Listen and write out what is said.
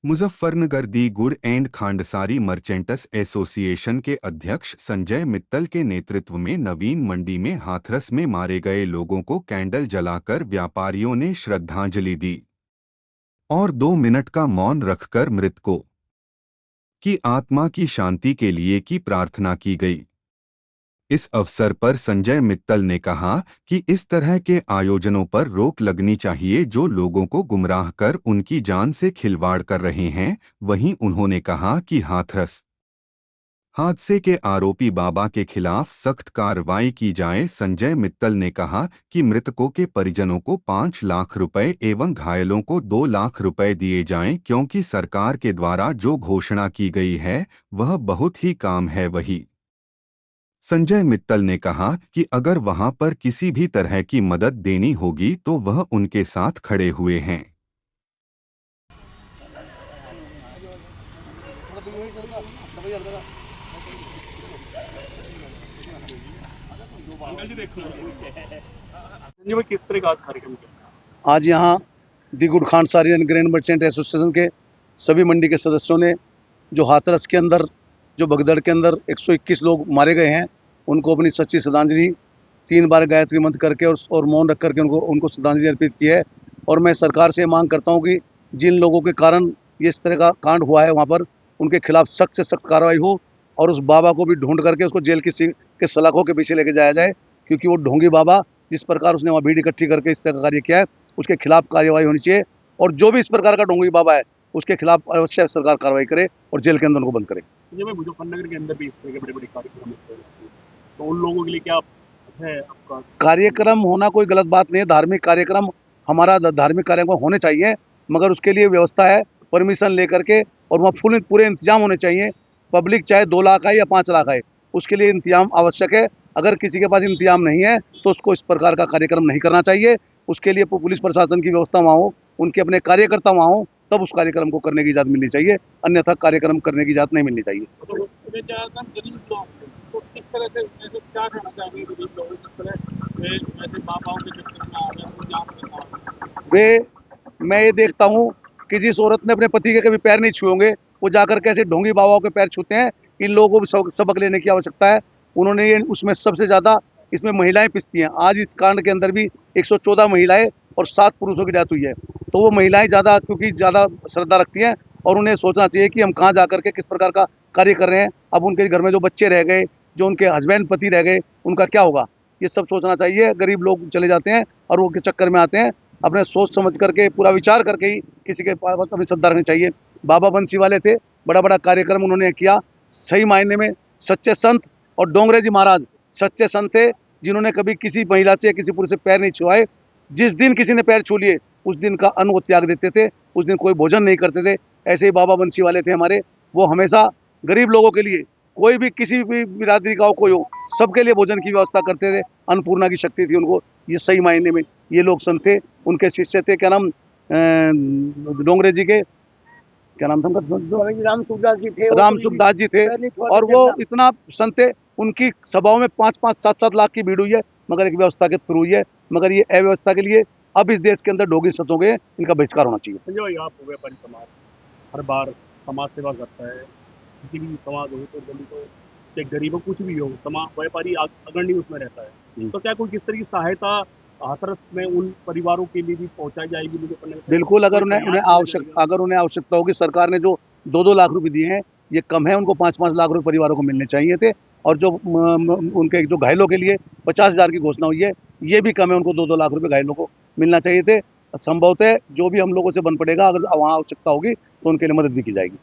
मुजफ्फरनगर दी गुड़ and khandsari merchants association के अध्यक्ष संजय मित्तल के नेतृत्व में नवीन मंडी में हाथरस में मारे गए लोगों को कैंडल जलाकर व्यापारियों ने श्रद्धांजलि दी और 2 मिनट का मौन रखकर मृतकों की आत्मा की शांति के लिए की प्रार्थना की गई। इस अवसर पर संजय मित्तल ने कहा कि इस तरह के आयोजनों पर रोक लगनी चाहिए जो लोगों को गुमराह कर उनकी जान से खिलवाड़ कर रहे हैं। वहीं उन्होंने कहा कि हाथरस हादसे के आरोपी बाबा के खिलाफ सख्त कार्रवाई की जाए। संजय मित्तल ने कहा कि मृतकों के परिजनों को 5 लाख रुपए एवं घायलों को 2 लाख रुपए दिए जाएं, क्योंकि सरकार के द्वारा जो घोषणा की गई है वह बहुत ही काम है। वही संजय मित्तल ने कहा कि अगर वहां पर किसी भी तरह की मदद देनी होगी तो वह उनके साथ खड़े हुए हैं। किस तरह का कार्यक्रम आज यहाँ दी गुड़ खांडसारी एंड ग्रेन मर्चेंट एसोसिएशन के सभी मंडी के सदस्यों ने जो हाथरस के अंदर जो भगदड़ के अंदर 121 लोग मारे गए हैं उनको अपनी सच्ची श्रद्धांजलि 3 बार गायत्री मंत्र करके और मौन रख करके उनको श्रद्धांजलि अर्पित की है। और मैं सरकार से मांग करता हूँ कि जिन लोगों के कारण ये इस तरह का कांड हुआ है वहाँ पर उनके खिलाफ सख्त से सख्त कार्रवाई हो और उस बाबा को भी ढूंढ करके उसको जेल के सलाखों के पीछे लेके जाया जाए, क्योंकि वो ढोंगी बाबा जिस प्रकार उसने वहाँ भीड़ इकट्ठी करके इस तरह का कार्य किया है उसके खिलाफ कार्यवाही होनी चाहिए। और जो भी इस प्रकार का ढोंगी बाबा है उसके खिलाफ अवश्य सरकार कार्रवाई करे और जेल के अंदर उनको बंद करे। मुजफ्फरनगर के अंदर भी इस तरह के बड़े-बड़े कार्यक्रम होते हैं, तो उन लोगों के लिए क्या है आपका? कार्यक्रम होना कोई गलत बात नहीं है, धार्मिक कार्यक्रम हमारा धार्मिक कार्यक्रम होने चाहिए, मगर उसके लिए व्यवस्था है परमिशन लेकर के और वहाँ फुल पूरे इंतजाम होने चाहिए। पब्लिक चाहे 2 लाख आए या 5 लाख आए उसके लिए इंतजाम आवश्यक है। अगर किसी के पास इंतजाम नहीं है तो उसको इस प्रकार का कार्यक्रम नहीं करना चाहिए। उसके लिए पुलिस प्रशासन की व्यवस्था वहाँ हो, उनके अपने कार्यकर्ता वहाँ हो, तब उस कार्यक्रम को करने की इजाज़त मिलनी चाहिए, अन्यथा कार्यक्रम करने की इजाज़त नहीं मिलनी चाहिए। मैं ये देखता हूँ कि जिस औरत ने अपने पति के कभी पैर नहीं छुए होंगे वो जाकर कैसे ढोंगी बाबाओं के पैर छूते हैं। इन लोगों को भी सबक लेने की आवश्यकता है। उन्होंने ये उसमें सबसे ज़्यादा इसमें महिलाएं पिसती हैं। आज इस कांड के अंदर भी 114 महिलाएं और 7 पुरुषों की डेथ हुई है, तो वो महिलाएं ज़्यादा क्योंकि ज़्यादा श्रद्धा रखती हैं और उन्हें सोचना चाहिए कि हम कहाँ जा कर के किस प्रकार का कार्य कर रहे हैं। अब उनके घर में जो बच्चे रह गए, जो उनके हस्बैंड पति रह गए, उनका क्या होगा, ये सब सोचना चाहिए। गरीब लोग चले जाते हैं और वो के चक्कर में आते हैं। अपने सोच समझ करके पूरा विचार करके ही किसी के पास अपनी श्रद्धा रखनी चाहिए। बाबा बंसी वाले थे, बड़ा बड़ा कार्यक्रम उन्होंने किया। सही मायने में सच्चे संत और डोंगरे जी महाराज सच्चे संत थे, जिन्होंने कभी किसी महिला से किसी पुरुष से पैर नहीं छुआए। जिस दिन किसी ने पैर छू लिए उस दिन का अन्न वो त्याग देते थे, उस दिन कोई भोजन नहीं करते थे। ऐसे ही बाबा बंसी वाले थे हमारे, वो हमेशा गरीब लोगों के लिए, कोई भी किसी भी बिरादरी का हो कोई हो, सबके लिए भोजन की व्यवस्था करते थे। अन्नपूर्णा की शक्ति थी उनको। ये सही मायने में ये लोग संत थे। उनके शिष्य थे, क्या नाम, डोंगरे जी के क्या नाम था, राम सुखदास जी थे। और वो इतना संत थे, उनकी सभाओं में 5-5, 7-7 लाख की भीड़ हुई है, मगर एक व्यवस्था के थ्रू हुई है। मगर ये अव्यवस्था के लिए अब इस देश के अंदर ढोंगी संतों के इनका बहिष्कार होना चाहिए। संजय भाई, आप व्यापारी समाज हर बार समाज सेवा करता है, किसी भी समाज हो तो दलित हो चाहे गरीब हो, कुछ भी हो, समाज व्यापारी अग्रणी उसमें रहता है। तो क्या कोई किस तरह की सहायता हाथरस में उन परिवारों के लिए भी पहुंचाई जाएगी? बिल्कुल, अगर उन्हें आवश्यकता होगी। सरकार ने जो 2-2 लाख रुपए दिए हैं ये कम है, उनको 5-5 लाख रुपए परिवारों को मिलने चाहिए थे। और जो उनके जो घायलों के लिए 50,000 की घोषणा हुई है ये भी कम है, उनको 2-2 लाख रुपए घायलों को मिलना चाहिए थे। संभवतः जो भी हम लोगों से बन पड़ेगा, अगर वहाँ आवश्यकता होगी तो उनके लिए मदद भी की जाएगी।